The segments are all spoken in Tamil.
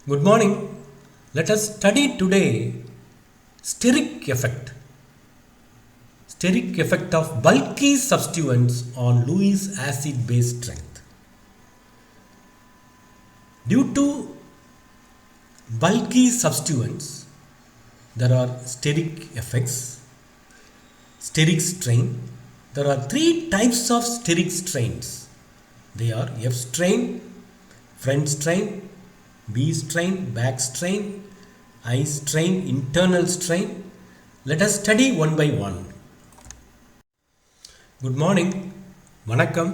Good morning. Let us study today steric effect. Steric effect of bulky substituents on Lewis acid base strength. Due to bulky substituents, there are steric effects. Steric strain. There are three types of steric strains. They are F strain, front strain, B strain, back strain, I strain, internal strain. Let us study one by one. Good morning. வணக்கம்.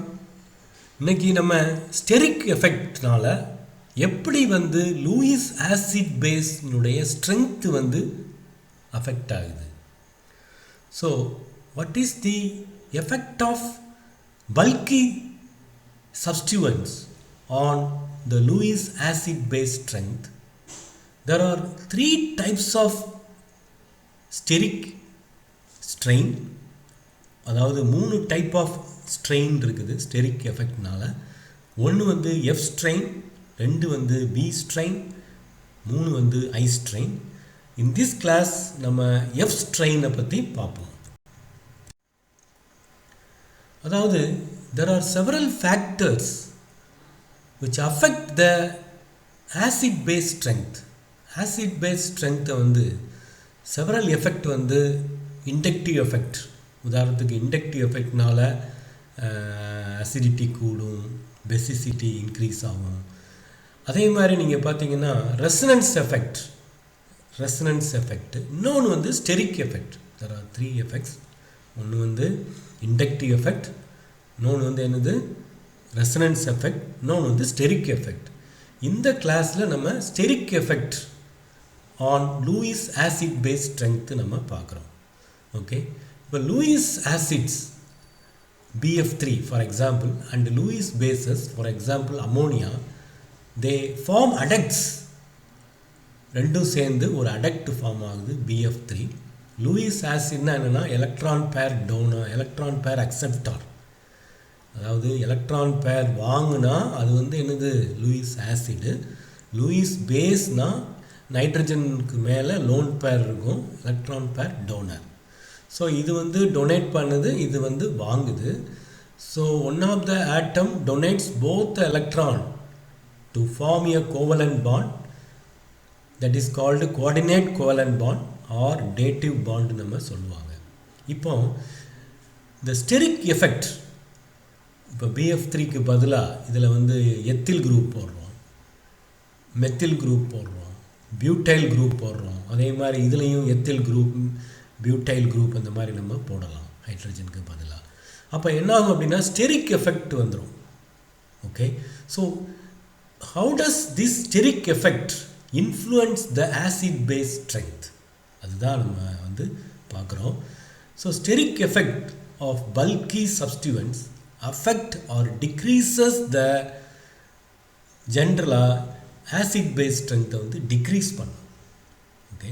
இன்னைக்கு நம்ம ஸ்டெரிக் எஃபெக்ட்னால எப்படி லூயிஸ் ஆசிட் பேஸ்னுடைய ஸ்ட்ரென்த் அஃபெக்ட் ஆகுது. So what is the effect of bulky substituents on the Lewis acid base strength? There are three types of steric strain. அதாவது மூணு டைப் ஆஃப் ஸ்ட்ரெயின் இருக்குது ஸ்டெரிக் எஃபெக்ட்னால. ஒன்று எஃப் ஸ்ட்ரெயின், ரெண்டு பி ஸ்ட்ரெயின், மூணு I strain. In this class நம்ம எஃப் ஸ்ட்ரெயினை பற்றி பார்ப்போம். அதாவது there are several factors which affect the acid base strength. Acid base strength several effect inductive effect. உதாரணத்துக்கு இண்டக்டிவ் எஃபெக்ட்னால அசிடிட்டி கூடும், பெசிசிட்டி இன்க்ரீஸ் ஆகும். அதே மாதிரி நீங்கள் பார்த்தீங்கன்னா ரெசனன்ஸ் எஃபெக்ட். இன்னொன்று steric effect. There are three effects. ஒன்று இண்டக்டிவ் எஃபெக்ட், இன்னொன்று என்னது ரெசனன்ஸ் எஃபெக்ட், இன்னொன்று ஸ்டெரிக் எஃபெக்ட். இந்த கிளாஸில் நம்ம steric effect on Lewis acid base strength நம்ம பார்க்குறோம். ஓகே, இப்போ Lewis acids BF3 for example and Lewis bases for example ammonia, they form adducts. ரெண்டும் சேர்ந்து ஒரு அடக்ட் ஃபார்ம் ஆகுது BF3. லூயிஸ் ஆசிட்னா என்னென்னா electron pair donor, electron pair acceptor. அதாவது எலக்ட்ரான் பேர் வாங்கினா அது என்னது லூயிஸ் ஆசிடு. லூயிஸ் பேஸ்னால் நைட்ரஜனுக்கு மேலே லோன் பேர் இருக்கும், எலக்ட்ரான் பேர் டோனர். ஸோ இது டொனேட் பண்ணுது, இது வாங்குது. So one of the atom donates both the electron to form a covalent bond, that is called coordinate covalent bond or dative bond நம்ம சொல்லுவாங்க. இப்போ இந்த ஸ்டெரிக் எஃபெக்ட், இப்போ BF3க்கு பதிலாக இதில் எத்தில் குரூப் போடுறோம், மெத்தில் குரூப் போடுறோம், பியூட்டைல் குரூப் போடுறோம். அதே மாதிரி இதுலேயும் எத்தில் குரூப், பியூட்டைல் குரூப் அந்த மாதிரி நம்ம போடலாம் ஹைட்ரஜனுக்கு பதிலாக. அப்போ என்ன ஆகும் அப்படின்னா ஸ்டெரிக் எஃபெக்ட் வந்துடும். Okay, so how does this steric effect influence the acid base strength? அதுதான் நம்ம பார்க்குறோம். So steric effect of bulky substituents affect or decreases the general acid base strength decrease பண்ணும். ஓகே,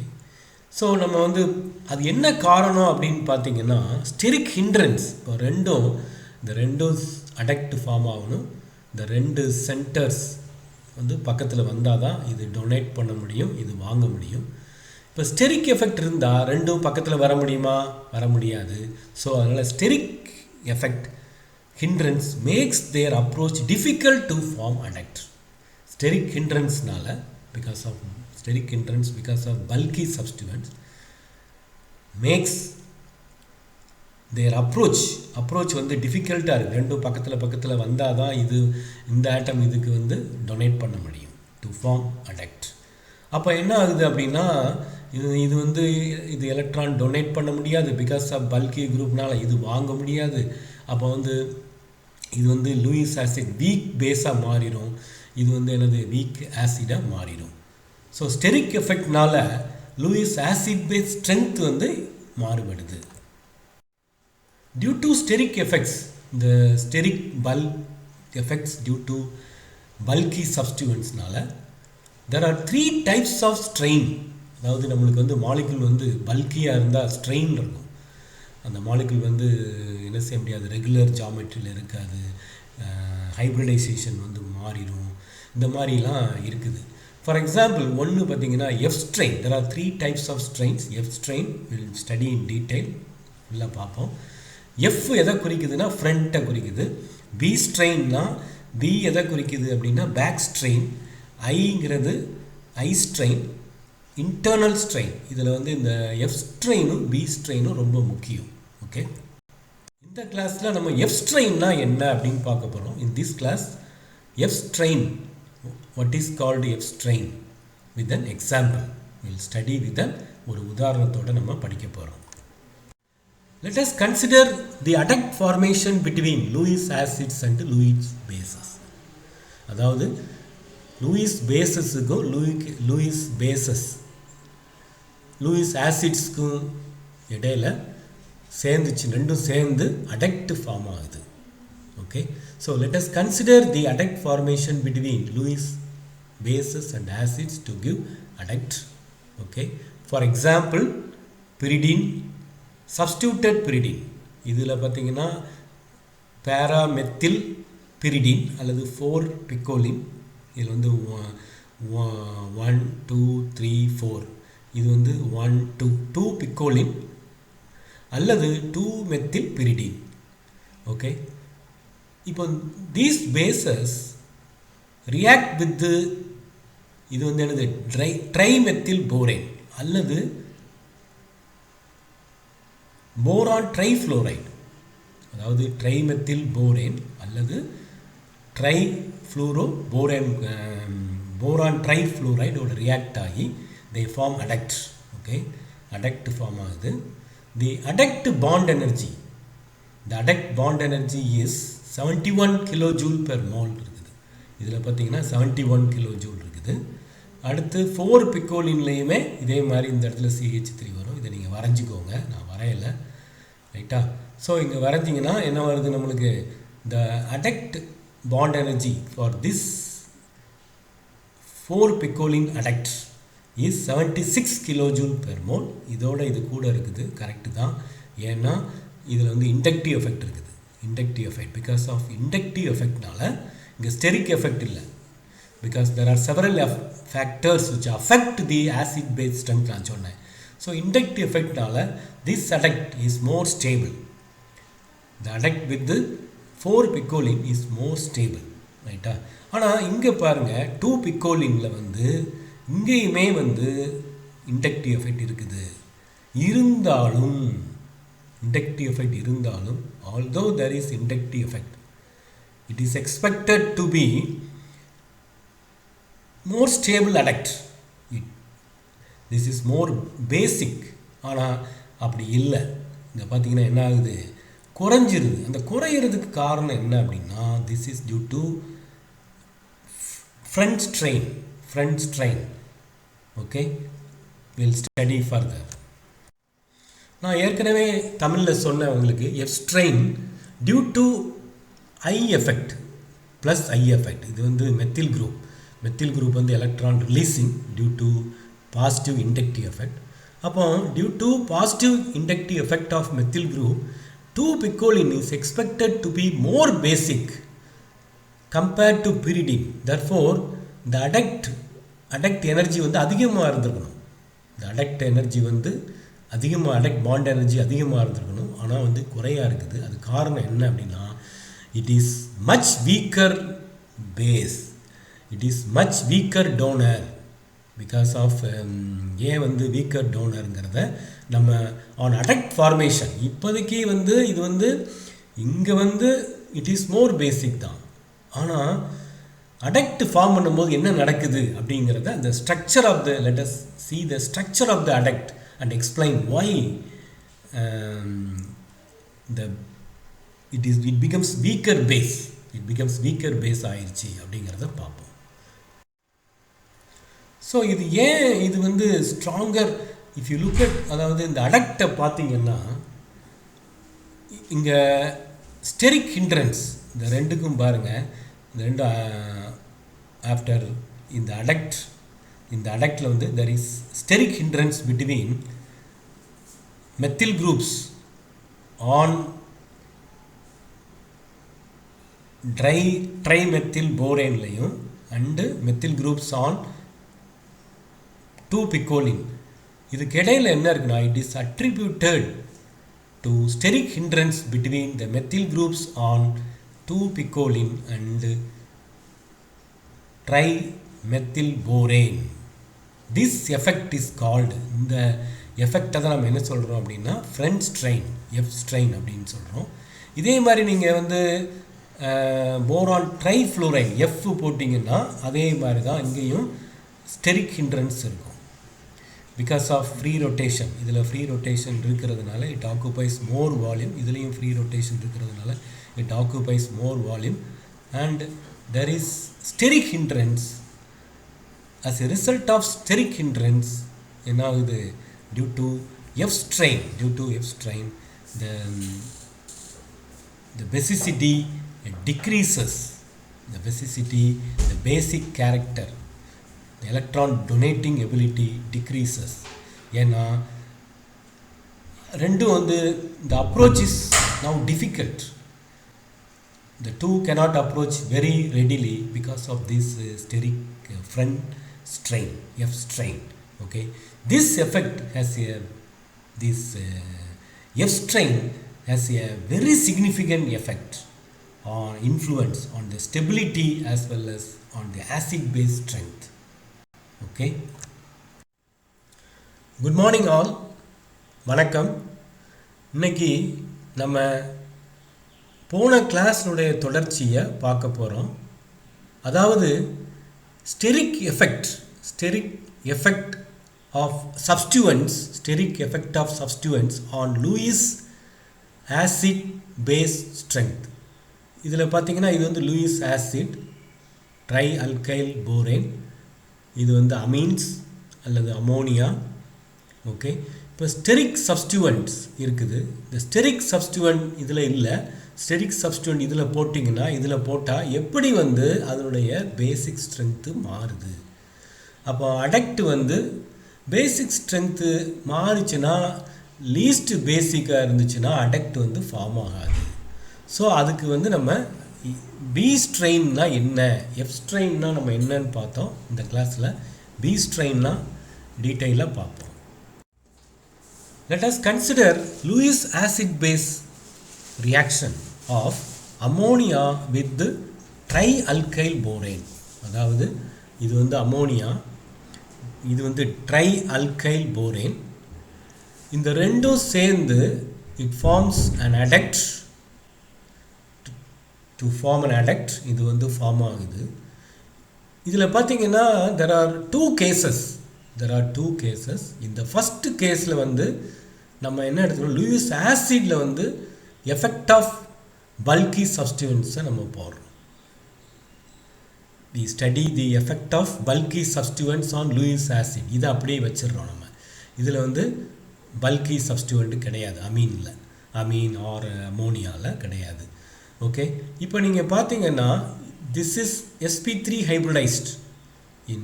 ஸோ நம்ம அது என்ன காரணம் அப்படின்னு பார்த்தீங்கன்னா ஸ்டெரிக் ஹிண்ட்ரன்ஸ். இப்போ இந்த ரெண்டும் அடக்ட் ஃபார்ம் ஆகணும். இந்த ரெண்டு சென்டர்ஸ் பக்கத்தில் வந்தால் தான் இது டொனேட் பண்ண முடியும், இது வாங்க முடியும். இப்போ ஸ்டெரிக் எஃபெக்ட் இருந்தால் ரெண்டும் பக்கத்தில் வர முடியுமா? வர முடியாது. ஸோ அதனால் steric effect hindrance makes their approach difficult to form adduct. Steric hindrance nala, because of bulky substituents, makes their approach difficult. ரெண்டு பக்கத்தில் வந்தால் தான் இந்த ஆட்டம் இதுக்கு டொனேட் பண்ண முடியும் டு ஃபார்ம் அடக்ட். அப்போ என்ன ஆகுது அப்படின்னா இது எலக்ட்ரான் டொனேட் பண்ண முடியாது, பிகாஸ் ஆஃப் பல்கி குரூப்னால இது வாங்க முடியாது. அப்போ இது லூயிஸ் ஆசிட் வீக் பேஸாக மாறிடும், இது என்னது வீக் ஆசிடாக மாறிடும். ஸோ ஸ்டெரிக் எஃபெக்ட்னால லூயிஸ் ஆசிட் பேஸ் ஸ்ட்ரென்த் மாறுபடுது. டியூ டு ஸ்டெரிக் எஃபெக்ட்ஸ், இந்த steric effects due to bulky சப்ஸ்டியூவன்ட்ஸ்னால there are three types of strain. அதாவது நம்மளுக்கு மாலிகுல் பல்கியாக இருந்தால் ஸ்ட்ரெயின் இருக்கும். அந்த மாலிகுல் என்ன செய்ய முடியாது, ரெகுலர் ஜாமெட்ரியில் இருக்காது, ஹைப்ரிடைசேஷன் மாறிடும். இந்த மாதிரிலாம் இருக்குது. ஃபார் எக்ஸாம்பிள் ஒன்று பார்த்தீங்கன்னா F strain. There are 3 types of strains. F strain will study in detail, எல்லாம் பார்ப்போம். எஃப் எதை குறிக்குதுன்னா ஃப்ரண்ட்டை குறிக்குது. பி ஸ்ட்ரெயின்னா பி எதை குறிக்குது அப்படின்னா பேக் ஸ்ட்ரெயின். ஐங்கிறது ஐ ஸ்ட்ரெயின், இன்டர்னல் ஸ்ட்ரெயின். இதில் வந்து இந்த எஃப் ஸ்ட்ரெயினும் பி ஸ்ட்ரெயினும் ரொம்ப முக்கியம். ஓகே, இந்த கிளாஸில் நம்ம எஃப் ஸ்ட்ரெயின்னா என்ன அப்படின்னு பார்க்க போகிறோம். In this class F strain, what is called F strain with an example. We will study with an ஒரு உதாரணத்தோட நம்ம படிக்க போகிறோம். Let us consider the adduct formation between Lewis acids and Lewis bases. அதாவது Lewis basesக்கும் Lewis bases, Lewis acidsக்கும் இடையில சேர்ந்துச்சு, ரெண்டும் சேர்ந்து adduct ஃபார்ம் ஆகுது. Okay, so let us consider the adduct formation between Lewis bases and acids to give adduct. Okay, for example pyridine, substituted pyridine. இதில் பார்த்தீங்கன்னா பேராமெத்தில் pyridine அல்லது 4-picoline. இதில் வந்து 1 2 3 4, இது வந்து 1 2-picoline அல்லது 2-methyl pyridine. Okay, இப்போ these bases react with the, இது வந்து என்னது ட்ரைமெத்தில் போரேன் அல்லது போரான் ட்ரைஃப்ளோரைடு. அதாவது ட்ரைமெத்தில் போரேன் அல்லது ட்ரைஃப்ளூரோ போரேன், போரான் ட்ரைஃப்ளோரைடோட ரியாக்ட் ஆகி they form adduct. Okay, adduct form ஆகுது. the adduct bond energy, the adduct bond energy is 71 kilojoule per mole இருக்குது. இதில் பார்த்தீங்கன்னா 71 கிலோஜூல் இருக்குது. அடுத்து 4-picolinலையுமே இதே மாதிரி இந்த இடத்துல CH3 வரும். இதை நீங்கள் வரைஞ்சிக்கோங்க, நான் வரையலை. ரைட்டா? ஸோ இங்கே வரைஞ்சிங்கன்னா என்ன வருது நம்மளுக்கு, the adduct bond energy for this 4-picoline adduct is 76 kilojoule per mole. இதோட இது கூட இருக்குது, கரெக்டு தான். ஏன்னா இதில் வந்து இண்டக்டிவ் எஃபெக்ட் இருக்குது. Inductive effect, because of inductive எஃபெக்ட்னால இங்கே ஸ்டெரிக் எஃபெக்ட் இல்லை. Because there are several factors which affect the acid base strength நான் சொன்னேன். ஸோ இண்டக்டிவ் எஃபெக்ட்னால this adduct is more stable. The adduct with 4-picoline is more stable. ரைட்டா? ஆனால் இங்கே பாருங்கள் 2-picolinல வந்து இங்கேயுமே வந்து இண்டக்டிவ் எஃபெக்ட் இருக்குது. இருந்தாலும் இண்டக்டிவ் எஃபெக்ட் இருந்தாலும், although there is inductive effect, it is expected to be more stable adduct. This is more basic. ஆனால் அப்படி இல்லை. இங்கே பார்த்தீங்கன்னா என்ன ஆகுது, குறைஞ்சிருது. அந்த குறையிறதுக்கு காரணம் என்ன அப்படின்னா, this is due to front strain. Okay, we'll study further. நான் ஏற்கனவே தமிழில் சொன்னேன் உங்களுக்கு, F strain due to I effect plus I effect. இது வந்து மெத்தில் குரூப் வந்து electron releasing due to positive inductive effect. அப்போ due to positive inductive effect of methyl group 2-picoline is expected to be more basic compared to pyridine. Therefore the adduct energy வந்து அதிகமாக இருந்திருக்கணும். இந்த adduct எனர்ஜி வந்து அதிகமாக, adduct பாண்ட் எனர்ஜி அதிகமாக இருந்திருக்கணும். ஆனால் வந்து குறையாக இருக்குது. அது காரணம் என்ன அப்படின்னா, it is much weaker base, it is much weaker donor. Because of ஏன் வந்து வீக்கர் டோனருங்கிறத நம்ம ஆன் adduct ஃபார்மேஷன் இப்போதைக்கு வந்து இது வந்து இங்கே வந்து இட் இஸ் மோர் பேசிக் தான். ஆனால் adduct ஃபார்ம் பண்ணும்போது என்ன நடக்குது அப்படிங்கிறத அந்த structure of the, let us see the structure of the adduct and explain why it becomes weaker base ஆயிடுச்சு அப்படிங்கிறத பார்ப்போம். ஸோ இது ஏன் இது வந்து stronger, if you look at, அதாவது இந்த adduct பார்த்தீங்கன்னா இங்கே ஸ்டெரிக் ஹிண்ட்ரன்ஸ், இந்த ரெண்டுக்கும் பாருங்கள், இந்த ரெண்டு ஆஃப்டர் இந்த adductல வந்து there is steric hindrance between methyl groups on trimethyl borane லையும் and methyl groups on 2-picoline. இதுக்கு இடையில் என்ன இருக்குன்னா, it is attributed to steric hindrance between the methyl groups on 2-picoline and trimethylborane. This effect is called, இந்த எஃபெக்டை தான் நம்ம என்ன சொல்கிறோம் அப்படின்னா ஃப்ரெண்ட் ஸ்ட்ரெயின், எஃப் ஸ்ட்ரெயின் அப்படின்னு சொல்கிறோம். இதே மாதிரி நீங்கள் வந்து போரான் ட்ரைஃப்ளோரைன் எஃப் போட்டிங்கன்னா அதே மாதிரி தான் இங்கேயும் ஸ்டெரிக் ஹிண்ட்ரன்ஸ் இருக்கும். பிகாஸ் ஆஃப் ஃப்ரீ ரொட்டேஷன், இதில் ஃப்ரீ ரொட்டேஷன் இருக்கிறதுனால இட் ஆக்குபைஸ் மோர் வால்யூம், இதுலேயும் ஃப்ரீ ரொட்டேஷன் இருக்கிறதுனால it occupies more volume and there is steric hindrance. as a result of steric hindrance என்ன ஆகுது, due to F strain, the basicity decreases, the basic character, the electron donating ability decreases. ஏன்னா ரெண்டும் வந்து the approach is now difficult, the two cannot approach very readily because of this steric front strain, F strain. Okay, this effect has F strain has a very significant effect or influence on the stability as well as on the acid base strength. Okay, good morning all, வணக்கம். இன்னைக்கு நம்ம போன கிளாஸ்னுடைய தொடர்ச்சியை பார்க்க போகிறோம். அதாவது steric effect of substituents on Lewis acid base strength. இதில் பார்த்தீங்கன்னா இது வந்து லூயிஸ் ஆசிட், ட்ரை அல்கைல் போரேன், இது வந்து அமீன்ஸ் அல்லது அமோனியா. ஓகே, இப்போ ஸ்டெரிக் சப்ஸ்டியூவன்ட்ஸ் இருக்குது. இந்த ஸ்டெரிக் சப்ஸ்டியூவன்ட் இதில் இல்லை, ஸ்டெரிக் சப்ஸ்டியூவன்ட் இதில் போட்டிங்கன்னா, இதில் போட்டால் எப்படி வந்து அதனுடைய பேசிக் ஸ்ட்ரென்த்து மாறுது. அப்போ அடக்ட் வந்து பேசிக் ஸ்ட்ரென்த்து மாறிச்சுன்னா, லீஸ்ட் பேசிக்காக இருந்துச்சுன்னா அடக்ட் வந்து ஃபார்ம் ஆகாது. ஸோ அதுக்கு வந்து நம்ம பி ஸ்ட்ரெயின்னா என்ன, எஃப் ஸ்ட்ரெயின்னா நம்ம என்னன்னு பார்த்தோம் இந்த கிளாஸில். பி ஸ்ட்ரெயின்னா டீட்டெயிலாக பார்ப்போம். Let us consider Lewis acid base reaction of ammonia with the trialkyl borane. அதாவது இது வந்து அமோனியா, இது வந்து trialkyl borane. இந்த ரெண்டும் சேர்ந்து it forms an adduct. To form an adduct இது வந்து ஃபார்ம் ஆகுது. இதில் பார்த்தீங்கன்னா there are two cases. இந்த ஃபஸ்ட்டு கேஸில் வந்து நம்ம என்ன எடுத்துக்கணும், லூயிஸ் ஆசிடில் வந்து எஃபெக்ட் ஆஃப் பல்கி சப்ஸ்டியூவன்ட்ஸை நம்ம போடுறோம். we study the effect of bulky substituents on Lewis acid. இதை அப்படியே வச்சிடறோம் நம்ம. இதில் வந்து பல்கி சப்ஸ்டியூவன்ட் கிடையாது, அமீன் ஆர் அமோனியாவில் கிடையாது. ஓகே, இப்போ நீங்கள் பார்த்தீங்கன்னா this is sp3 hybridized in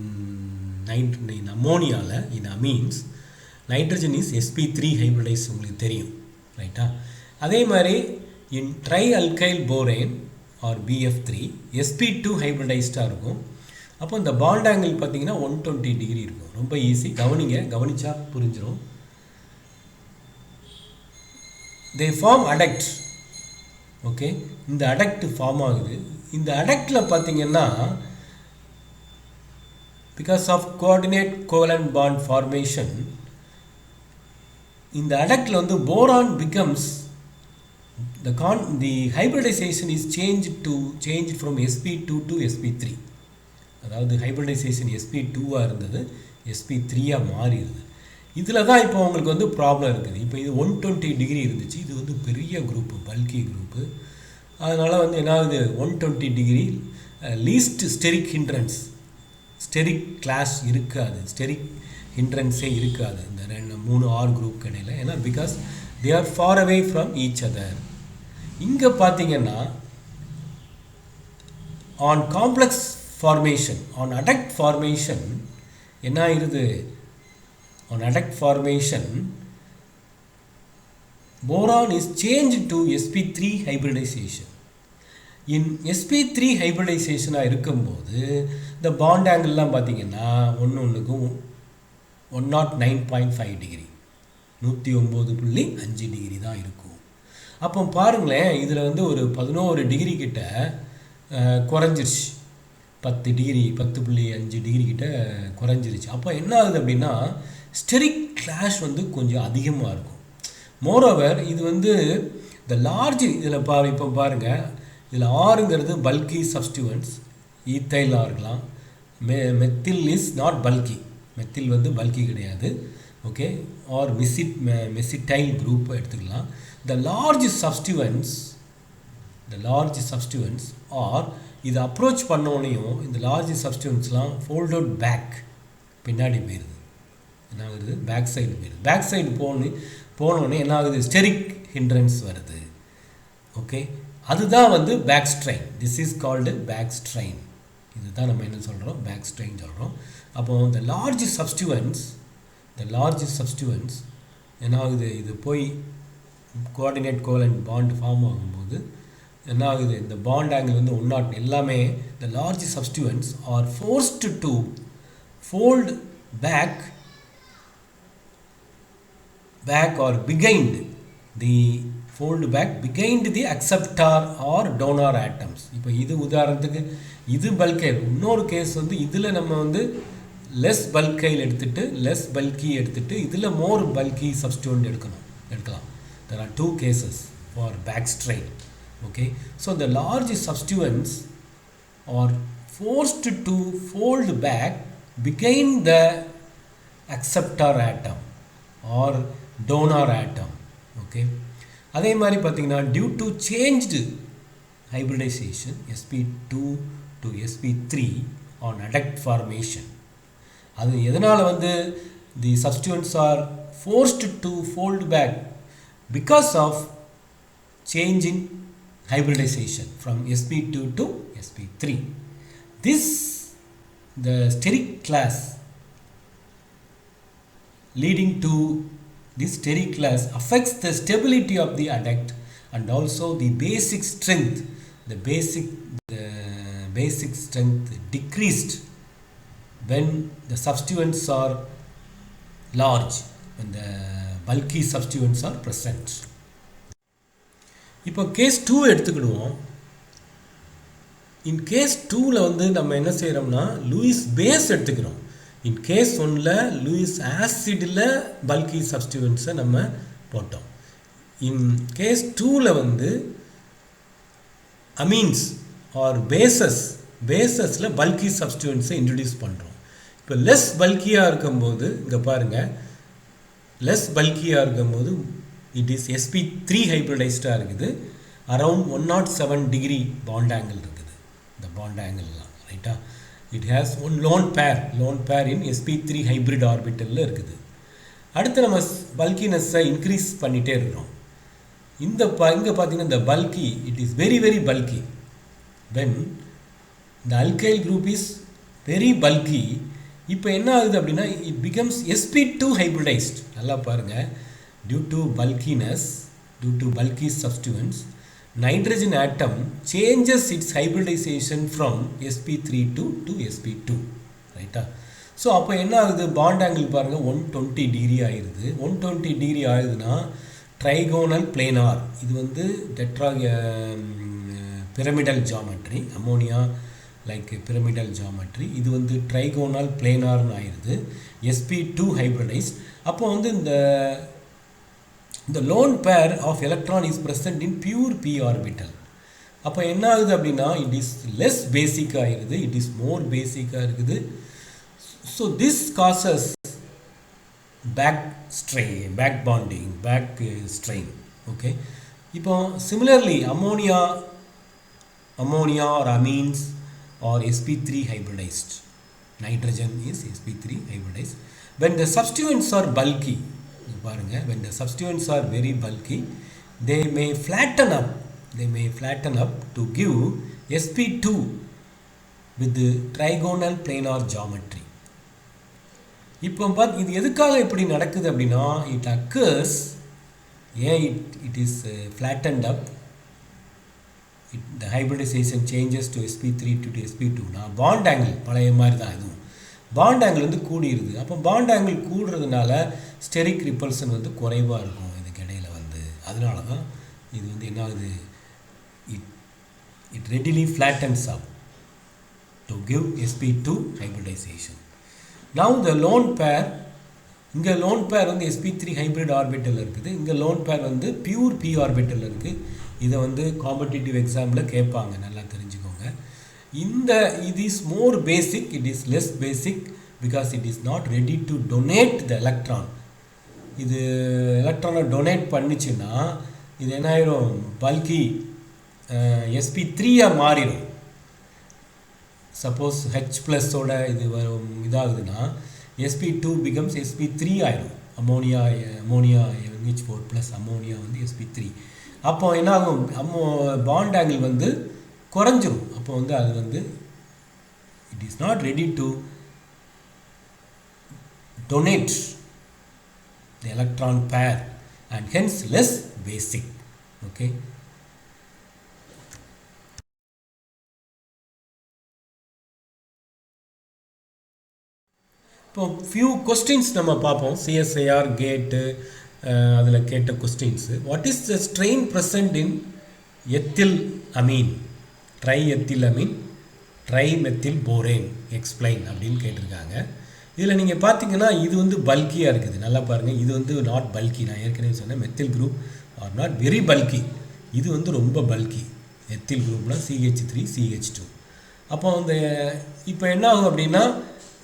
அமோனியாவில், in amines nitrogen is sp3 hybridized, உங்களுக்கு தெரியும் ரைட்டா. அதே மாதிரி in trialkyl borane or BF3 sp2 hybridized-ஆக இருக்கும். அப்போ இந்த பாண்ட் ஆங்கிள் பார்த்தீங்கன்னா 120 டிகிரி இருக்கும். ரொம்ப ஈஸி, கவனிச்சா புரிஞ்சிடும். they form adduct. ஓகே, இந்த adduct ஃபார்ம் ஆகுது. இந்த adductல பார்த்தீங்கன்னா because of coordinate covalent bond formation, இந்த adductல வந்து boron becomes the hybridization is changed from sp2 to sp3. அதாவது hybridization sp2 இருந்தது sp3 மாறிடுது. இதில் தான் இப்போ உங்களுக்கு வந்து ப்ராப்ளம் இருக்குது. இப்போ இது 120 டிகிரி இருந்துச்சு, இது வந்து பெரிய குரூப்பு, பல்கி குரூப்பு. அதனால் வந்து என்ன ஆகுது, 120 degree least steric hindrance, steric clash இருக்காது, ஸ்டெரிக் ஹிண்ட்ரன்ஸே இருக்காது இந்த 3R குரூப் இடையில். ஏன்னா because they are far away from each other. இங்கே பார்த்தீங்கன்னா on complex formation, on adduct formation என்ன ஆகிடுது, on adduct formation boron is changed to sp3 hybridization. in sp3 hybridization இருக்கும்போது இந்த பாண்ட் ஆங்கிள்லாம் பார்த்தீங்கன்னா ஒன்றுக்கும் 109.5 டிகிரி, 109.5 டிகிரி தான் இருக்கும். அப்போ பாருங்களேன், இதில் வந்து ஒரு 11 டிகிரி கிட்ட குறைஞ்சிருச்சு, 10 டிகிரி 10.5 டிகிரி கிட்ட குறைஞ்சிருச்சு. அப்போ என்ன ஆகுது அப்படின்னா ஸ்டெரிக் கிளாஷ் வந்து கொஞ்சம் அதிகமாக இருக்கும். மோரோவர் இது வந்து இந்த லார்ஜ் இதில் இப்போ பாருங்கள், இதில் ஆறுங்கிறது பல்கி சப்ஸ்டியூவன்ஸ், ஈத்தைலாக இருக்கலாம். Methyl is not bulky, methyl வந்து பல்கி கிடையாது. ஓகே, ஆர் மெசிட்டைல் குரூப் எடுத்துக்கலாம். த லார்ஜ் சப்ஸ்டியூவன்ஸ் ஆர் இதை அப்ரோச் பண்ணோன்னையும் இந்த லார்ஜ் சப்ஸ்டியூவன்ஸ்லாம் ஃபோல்ட் அவுட் பேக், பின்னாடி போயிடுது. என்ன ஆகுது? பேக் சைடு போயிடுது. பேக் சைடு போனோடனே என்ன ஆகுது? ஸ்டெரிக் ஹிண்ட்ரன்ஸ் வருது. ஓகே, அதுதான் வந்து back strain. This is called back strain. இதுதான் நம்ம என்ன சொல்கிறோம்? பேக் ஸ்ட்ரெயின் சொல்கிறோம். அப்போ இந்த லார்ஜ் சப்ஸ்டியூவன்ஸ் என்ன ஆகுது? இது போய் கோஆர்டினேட் கோவலன்ட் பாண்ட் ஃபார்ம் ஆகும்போது என்ன ஆகுது? இந்த பாண்ட் ஆங்கிள் வந்து 108 எல்லாமே the large substituents are forced to fold back or behind the acceptor or donor atoms. இப்போ இது உதாரணத்துக்கு இது பல்கைல். இன்னொரு கேஸ் வந்து இதில் நம்ம வந்து லெஸ் பல்கைல் எடுத்துட்டு இதில் மோர் பல்கி சப்ஸ்டியூண்ட் எடுக்கலாம். There are two cases for back strain. Okay, so the large substituents are forced to fold back behind the acceptor atom or donor atom. Okay, அதே மாதிரி பார்த்தீங்கன்னா due to changed hybridization sp2 to sp3 on adduct formation, அது எதனால் வந்து the substituents are forced to fold back because of change in hybridization from sp2 to sp3. The steric class leading to this steric class affects the stability of the adduct and also the basic strength. The basic strength decreased when the substituents are large, when the bulky substituents are present. இப்போ கேஸ் 2 எடுத்துக்கிடுவோம். இன் கேஸ் 2ல் வந்து நம்ம என்ன செய்கிறோம்னா லூயிஸ் பேஸ் எடுத்துக்கிறோம். இன் கேஸ் 1ல் லூயிஸ் ஆசிடில் பல்கி சப்ஸ்டியூவன்ஸை நம்ம போட்டோம். இன் கேஸ் 2ல் வந்து அமீன்ஸ் ஆர் பேசஸில் பல்கி சப்ஸ்டியூவன்ஸை இன்ட்ரடியூஸ் பண்ணுறோம். இப்போ லெஸ் பல்கியாக இருக்கும்போது இங்கே பாருங்கள், லெஸ் பல்கியாக இருக்கும்போது it is sp3 ஹைப்ரிடைஸ்டாக இருக்குது. அரவுண்ட் 107 டிகிரி பாண்ட் ஆங்கிள் இருக்குது. இந்த பாண்ட் ஆங்கிள்லாம் ரைட்டா. It has one lone pair in sp3 hybrid ஆர்பிட்டலில் இருக்குது. அடுத்து நம்ம பல்கினஸ்ஸை இன்க்ரீஸ் பண்ணிகிட்டே இருக்கிறோம். இங்கே பார்த்தீங்கன்னா இந்த bulky it is very very bulky. When the alkyl group is very bulky, இப்போ என்ன ஆகுது அப்படின்னா it becomes sp2 hybridized. நல்லா பாருங்கள், due to bulky substituents, nitrogen atom changes its hybridization from sp3 to sp2, ரைட்டா. ஸோ அப்போ என்ன ஆகுது? பாண்ட் ஆங்கிள் பாருங்கள் 120 டிகிரி ஆயிடுது. 120 டிகிரி ஆகுதுன்னா ட்ரைகோனல் பிளேனார், இது வந்து pyramidal geometry, ammonia like pyramidal geometry, இது வந்து ட்ரைகோனல் பிளேனார்னு ஆயிடுது. sp2 hybridised. அப்போ வந்து இந்த lone pair of electron is present in pure p orbital. அப்போ என்ன ஆகுது அப்படின்னா இட் இஸ் லெஸ் பேசிக்காக ஆகிடுது, இட் இஸ் மோர் பேசிக்காக இருக்குது. So this causes back strain. Okay, இப்போ similarly ammonia or amines or sp3 hybridized. Nitrogen is sp3 hybridized. When the substituents are bulky, when the substituents are very bulky, they may flatten up to give sp2 with the trigonal planar geometry. இப்போ இது எதுக்காக இப்படி நடக்குது அப்படின்னா it occurs, it is flattened up, the hybridization changes to sp3 to sp2. நான் பாண்ட் ஆங்கிள் பழைய மாதிரி தான், இதுவும் பாண்ட் ஆங்கிள் வந்து கூடிடுது. அப்போ பாண்ட் ஆங்கிள் கூடுறதுனால ஸ்டெரிக் ரிப்பல்சன் வந்து குறைவாக இருக்கும் இதுக்கு இடையில வந்து. அதனால தான் இது வந்து என்ன ஆகுது, it readily flattens out to give sp2 hybridization. Now the lone pair, இங்கே லோன் பேர் வந்து sp3 ஹைப்ரிட் ஆர்பிட்டல் இருக்குது, இங்கே லோன் பேர் வந்து பியூர் p ஆர்பிட்டல் இருக்குது. இதை வந்து காம்படிட்டிவ் எக்ஸாமில் கேட்பாங்க, நல்லா தெரிஞ்சுக்கோங்க. it is more basic, it is less basic because it is not ready to donate the electron. இது எலக்ட்ரானை டொனேட் பண்ணிச்சுன்னா இது என்ன ஆயிரும், பல்கி sp3 மாறிடும். சப்போஸ் H ப்ளஸோட இது இதாகுதுன்னா sp2 becomes sp3 ஆயிடும். அமோனியா NH4 ப்ளஸ் அமோனியா வந்து sp3. அப்போ என்ன ஆகும், பாண்ட் ஆங்கிள் வந்து குறைஞ்சிரும். அப்போ வந்து அது வந்து it is not ready to donate the electron pair and hence less basic. Okay, இப்போ ஃபியூ கொஸ்டின்ஸ் நம்ம பார்ப்போம். சிஎஸ்ஐஆர் கேட்டு அதில் கேட்ட கொஸ்டின்ஸு. What is the strain present in ethyl amine, triethyl amine, trimethyl borane, explain அப்படின்னு கேட்டிருக்காங்க. இதில் நீங்கள் பார்த்தீங்கன்னா இது வந்து பல்கியாக இருக்குது. நல்லா பாருங்கள், இது வந்து நாட் பல்கி. நான் ஏற்கனவே சொன்னேன் methyl group are not very bulky. இது வந்து ரொம்ப பல்கி. Ethyl குரூப்னால் CH3 CH2. அப்போ அந்த இப்போ என்ன ஆகும் அப்படின்னா,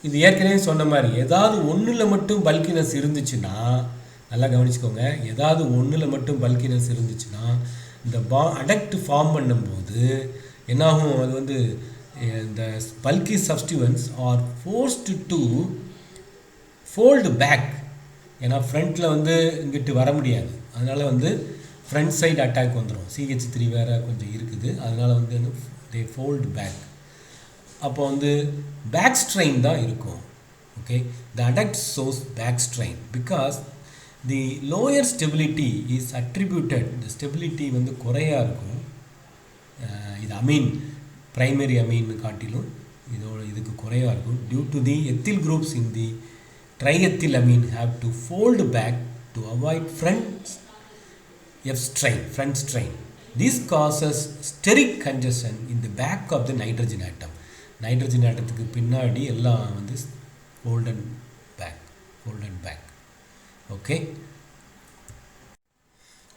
இது ஏற்கனவே சொன்ன மாதிரி ஏதாவது ஒன்றில் மட்டும் பல்கினஸ் இருந்துச்சுன்னா, நல்லா கவனிச்சுக்கோங்க, ஏதாவது ஒன்றில் மட்டும் பல்கினஸ் இருந்துச்சுன்னா இந்த அடக்ட் ஃபார்ம் பண்ணும்போது என்னாகும், அது வந்து இந்த bulky substituents are forced to fold back. ஏன்னா ஃப்ரண்ட்டில் வந்து இங்கிட்டு வர முடியாது, அதனால் வந்து ஃப்ரண்ட் சைடு அட்டாக் வந்துடும். CH3 வேறு கொஞ்சம் இருக்குது, அதனால் வந்து தே ஃபோல்டு பேக். அப்போ வந்து பேக் ஸ்ட்ரெயின் தான் இருக்கும். Okay, the adduct shows back strain because the lower stability is attributed. இந்த ஸ்டெபிலிட்டி வந்து குறையாக இருக்கும். இது அமீன் பிரைமரி அமீன் காட்டிலும் இதுக்கு குறையாக இருக்கும். Due to the ethyl groups in the triethyl amine have to fold back to avoid front strain. This causes steric congestion in the back of the nitrogen atom. Nitrogen ஆட்டத்துக்கு பின்னாடி எல்லாம் வந்து ஃபோல்டட் பேக். ஓகே,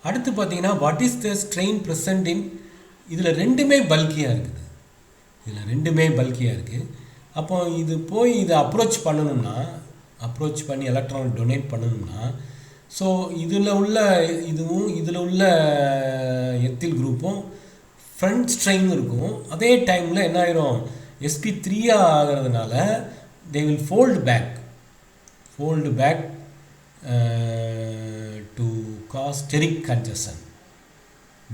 அடுத்து பார்த்தீங்கன்னா what is the strain present in, இதில் ரெண்டுமே பல்கியாக இருக்குது. அப்போ இது போய் இதை அப்ரோச் பண்ணி எலக்ட்ரான் டொனேட் பண்ணணும்னா, ஸோ இதில் உள்ள எத்தில் குரூப்பும் ஃப்ரண்ட் ஸ்ட்ரெயின் இருக்கும். அதே டைமில் என்ன ஆயிரும், sp3 ஆகிறதுனால they will fold back to cause steric congestion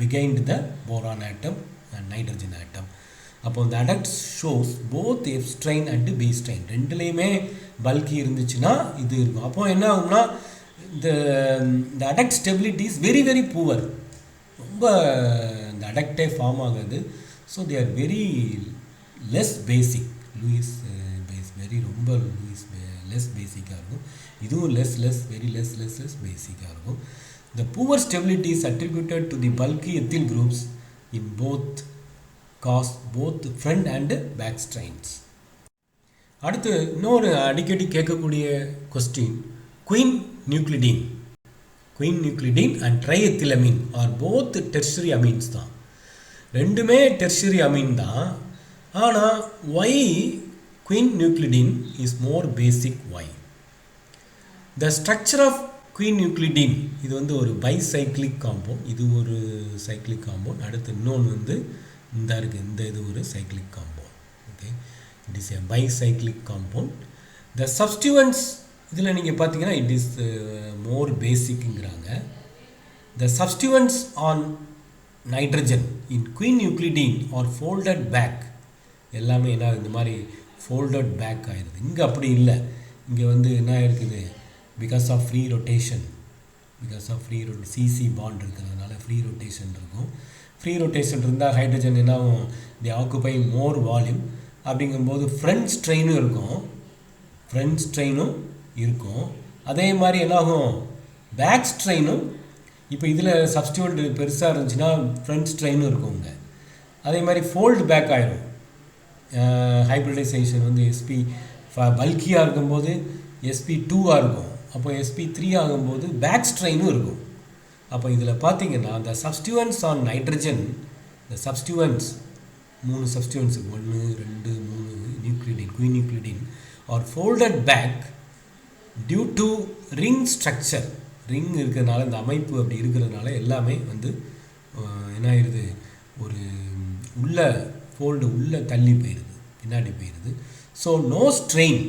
behind the boron atom and nitrogen atom. அப்போ இந்த adduct shows both F strain and B strain. ரெண்டுலேயுமே பல்கி இருந்துச்சுன்னா இது இருக்கும். அப்போ என்ன ஆகும்னா, the adduct stability is very very poor. ரொம்ப இந்த adductே ஃபார்ம் ஆகுது. So they are very less basic. Lewis base very ரொம்ப லெஸ் பேசிக்காக இருக்கும். இதுவும் very less பேசிக்காக இருக்கும். The poor stability is attributed to the bulky ethyl groups in cause both front and back strains. அடுத்து இன்னொரு அடிக்கடி கேட்கக்கூடிய question, quinuclidine and triethylamine are both tertiary amines தான். ரெண்டுமே டெர்ஷரி அமீன் தான். ஆனால் why quinnuclidine is more basic? Why? The structure of quinnuclidine, இது வந்து ஒரு பைசைக்ளிக் காம்பவுண்ட், இது ஒரு சைக்ளிக் காம்பவுண்ட். அடுத்து இன்னொன்று வந்து இது ஒரு cyclic compound. Okay, it is a bicyclic compound. The substituents இதில் நீங்கள் பார்த்தீங்கன்னா இட் இஸ் மோர் பேசிக்குங்கிறாங்க. The substituents on nitrogen in quinnuclidine are folded back. எல்லாமே என்ன இந்த மாதிரி ஃபோல்டட் பேக் ஆகிடுது. இங்கே அப்படி இல்லை. இங்கே வந்து என்ன இருக்குது, because of free rotation CC bond இருக்கிறதுனால ஃப்ரீ ரொட்டேஷன் இருக்கும். ஃப்ரீ ரொட்டேஷன் இருந்தால் ஹைட்ரஜன் என்னாகும், தி ஆக்குபை மோர் வால்யூம். அப்படிங்கும்போது ஃப்ரண்ட் ஸ்ட்ரெயினும் இருக்கும். ஃப்ரண்ட் ஸ்ட்ரெயினும் இருக்கும். அதே மாதிரி என்னாகும், பேக் ஸ்ட்ரெயினும். இப்போ இதில் சப்ஸ்டியூட் பெருசாக இருந்துச்சுன்னா ஃப்ரண்ட் ஸ்ட்ரெயினும் இருக்குங்க. அதே மாதிரி ஃபோல்டு பேக் ஆகிடும். ஹைப்ரிடைசேஷன் வந்து எஸ்பி பல்கியாக இருக்கும்போது sp2 இருக்கும். அப்போ sp3 ஆகும்போது பேக் ஸ்ட்ரெயினும் இருக்கும். அப்போ இதில் பார்த்தீங்கன்னா the substituents on nitrogen, the substituents 3 substituents 1 2 3 nucleotide quinnucleotide are folded back due to ring structure. Ring இருக்கிறதுனால, இந்த அமைப்பு அப்படி இருக்கிறதுனால எல்லாமே வந்து என்ன ஆயிடுது, ஒரு உள்ள ஃபோல்டு உள்ளே தள்ளி போயிடுது, பின்னாடி போயிடுது. So no strain.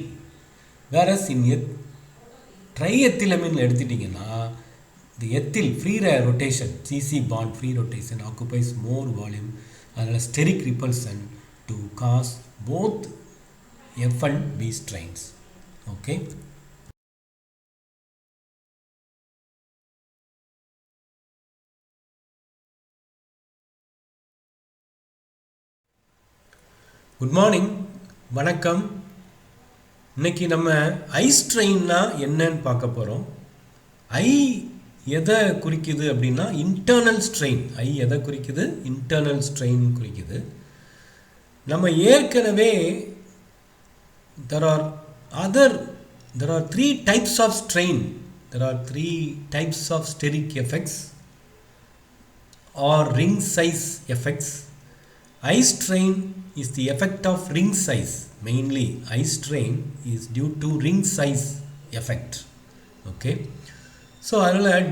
Whereas in triethylamine எடுத்துட்டிங்கன்னா இந்த ethyl free rotation, CC bond free rotation occupies more volume. அதனால் steric repulsion to cause both F and B strains. Okay. Good morning, வணக்கம். இன்னைக்கு நம்ம ஐ ஸ்ட்ரெயின்னா என்னன்னு பார்க்க போகிறோம். ஐ எதை குறிக்குது அப்படின்னா இன்டர்னல் ஸ்ட்ரெயின். ஐ எதை குறிக்குது? இன்டர்னல் ஸ்ட்ரெயின் குறிக்குது. நம்ம ஏற்கனவே there are 3 types of strain. There are 3 types of steric effects or ring size effects. Eye strain is the effect of ring size. Mainly eye strain is due to ring size effect. Okay. So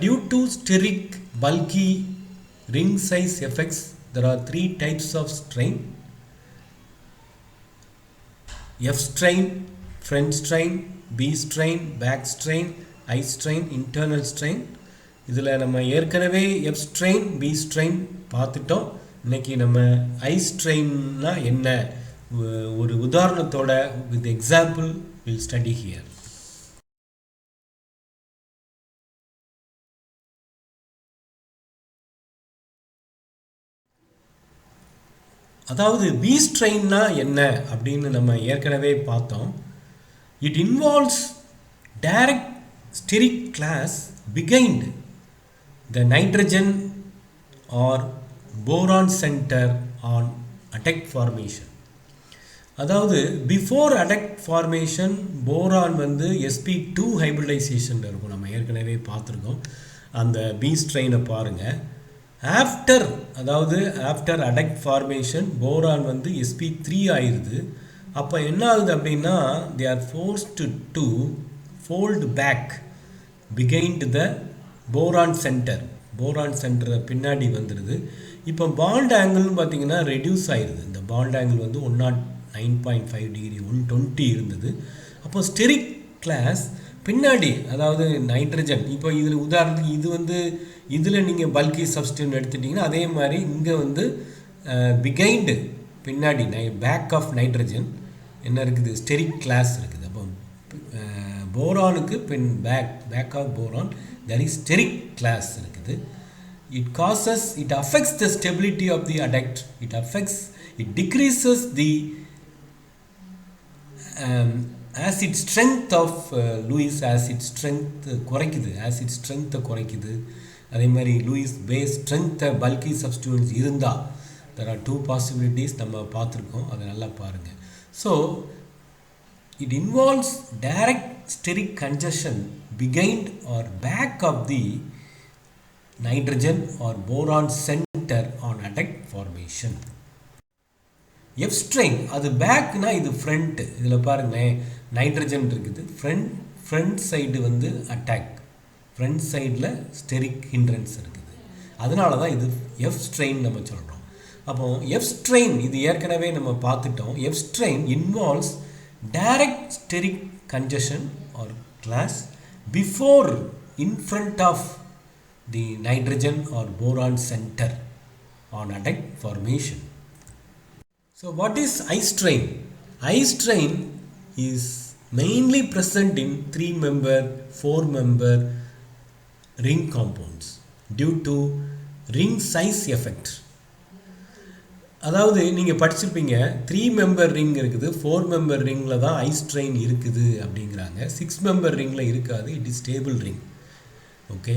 due to steric, bulky, ring size effects, there are 3 types of strain. F strain, front strain, B strain, back strain, I strain, internal strain. இதில் நம்ம ஏற்கனவே F strain, B strain பார்த்துட்டோம். இன்னைக்கு நம்ம ஐ ஸ்ட்ரெயின்னா என்ன ஒரு உதாரணத்தோட with example will study here. அதாவது பி ஸ்ட்ரெயின்னா என்ன அப்படின்னு நம்ம ஏற்கனவே பார்த்தோம். It involves direct steric clash behind the nitrogen or boron centre on adduct formation. அதாவது பிஃபோர் அடெக்ட் ஃபார்மேஷன் போரான் வந்து sp2 ஹைப்ரிடைசேஷன் இருக்கும். நம்ம ஏற்கனவே பார்த்துருக்கோம். அந்த பி ஸ்ட்ரெயினை பாருங்கள். ஆஃப்டர் அடெக்ட் ஃபார்மேஷன் போரான் வந்து sp3 ஆயிடுது. அப்போ என்ன ஆகுது அப்படின்னா they are forced to fold back behind the boron centre. Boron சென்டரை பின்னாடி வந்துடுது. இப்போ பாண்ட் ஆங்கிள்னு பார்த்தீங்கன்னா ரெடியூஸ் ஆயிடுது. இந்த பாண்ட் ஆங்கிள் வந்து 109.5 டிகிரி 120 இருந்தது. அப்போ ஸ்டெரிக் கிளாஸ் பின்னாடி, அதாவது நைட்ரஜன், இப்போ இதில் உதாரணத்துக்கு இது வந்து இதில் நீங்கள் பல்கி சப்ஸ்டியூட் எடுத்துட்டிங்கன்னா அதே மாதிரி இங்கே வந்து பிகைண்டு பின்னாடி பேக் ஆஃப் நைட்ரஜன் என்ன இருக்குது, ஸ்டெரிக் கிளாஸ் இருக்குது. அப்போ போரானுக்கு back of boron there is steric class இருக்குது. It affects the stability of the adduct. It decreases the acid strength of Lewis acid strength குறைக்குது. acid strength குறைக்குது. அதே மாதிரி லூயிஸ் பேஸ் ஸ்ட்ரென்த் பல்கி சப்ஸ்டியூன்ஸ் இருந்தால் there are 2 possibilities நம்ம பார்த்துருக்கோம். அதை நல்லா பாருங்கள். So it involves direct steric congestion behind or back of the nitrogen or boron center on adduct formation. F strain அது பேக்னா இது ஃப்ரண்ட். இதில் பாருங்களேன், நைட்ரஜன் இருக்குது, ஃப்ரண்ட் சைடு வந்து அட்டாக், ஃப்ரண்ட் சைடில் ஸ்டெரிக் ஹிண்ட்ரன்ஸ் இருக்குது. அதனால தான் இது எஃப் ஸ்ட்ரெயின் நம்ம சொல்கிறோம். அப்போ எஃப் ஸ்ட்ரெயின் இது ஏற்கனவே நம்ம பார்த்துட்டோம். F strain involves direct steric congestion or class before in front of the nitrogen or boron center on adduct formation. So what is eye strain? Eye strain is mainly present in 3-member, 4-member ring compounds due to ring size effect. அதாவது நீங்கள் படிச்சிருப்பீங்க 3 மெம்பர் ரிங் இருக்குது, 4 மெம்பர் ரிங்கில் தான் ஐ ஸ்ட்ரெயின் இருக்குது அப்படிங்கிறாங்க. 6 மெம்பர் ரிங்கில் இருக்காது, it is stable ring. Okay,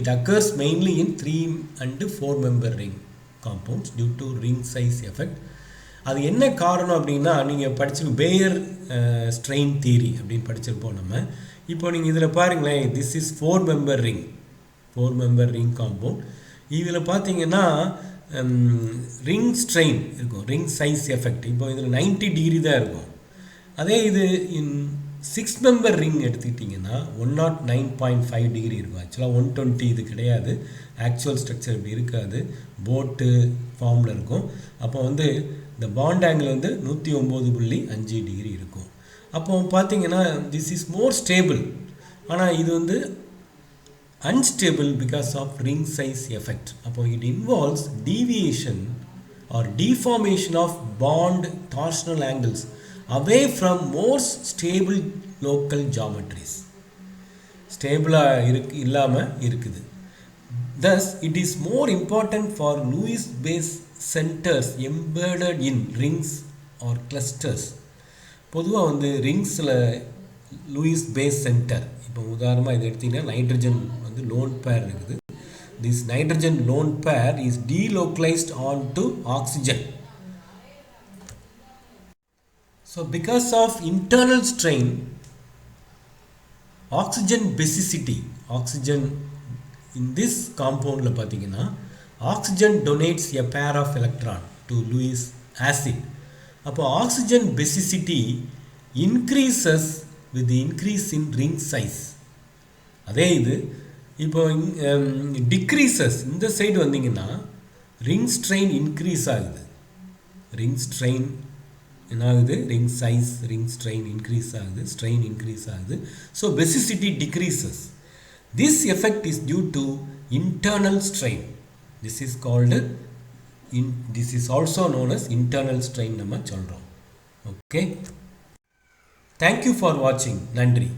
it occurs mainly in 3 and 4 member ring compounds due to ring size effect. அது என்ன காரணம் அப்படின்னா, நீங்கள் படிச்சு பேயர் ஸ்ட்ரெயின் தியரி அப்படின்னு படிச்சிருப்போம் நம்ம. இப்போ நீங்கள் இதில் பாருங்களேன், this is 4 member ring compound. இதில் பார்த்தீங்கன்னா ரிங் ஸ்ட்ரெயின் இருக்கும், ரிங் சைஸ் எஃபெக்ட். இப்போ இதில் 90 டிகிரி தான் இருக்கும். அதே இது இன் 6 மெம்பர் ரிங் எடுத்துக்கிட்டிங்கன்னா 109.5 டிகிரி இருக்கும். ஆக்சுவலாக 120 இது கிடையாது, ஆக்சுவல் ஸ்ட்ரக்சர் இப்படி இருக்காது, போட்டு ஃபார்மில் இருக்கும். அப்போ வந்து இந்த பாண்ட் ஆங்கிள் வந்து 109.5 டிகிரி இருக்கும். அப்போ பார்த்தீங்கன்னா திஸ் இஸ் மோர் ஸ்டேபிள். ஆனால் இது வந்து unstable because of ring size effect. அப்போ it involves deviation or deformation of bond torsional angles away from more stable local geometries. ஸ்டேபிளாக இல்லாமல் இருக்குது. Thus it is more important for Lewis base centers embedded in rings or clusters. பொதுவாக வந்து ரிங்ஸில் லூயிஸ் பேஸ் சென்டர், இப்போ உதாரணமாக இதை எடுத்திங்கன்னா நைட்ரஜன் வந்து லோன் பேர் இருக்குது. This nitrogen lone pair is delocalized onto oxygen. So because of internal strain, oxygen basicity, oxygen in this compound பார்த்தீங்கன்னா oxygen donates a pair of electron to Lewis acid. அப்போ oxygen basicity increases with the increase in ring size. அதே இது இப்போ டிக்ரீசஸ், இந்த சைடு வந்தீங்கன்னா ரிங் ஸ்ட்ரெயின் இன்க்ரீஸ் ஆகுது. ரிங் ஸ்ட்ரெயின் என்ன ஆகுது, ring size, ring strain increase ஆகுது, ஸ்ட்ரெயின் இன்க்ரீஸ் ஆகுது. So basicity decreases. This effect is due to internal strain. This is called this is also known as internal strain நம்ம சொல்கிறோம். ஓகே, தேங்க்யூ ஃபார் வாட்சிங். நன்றி.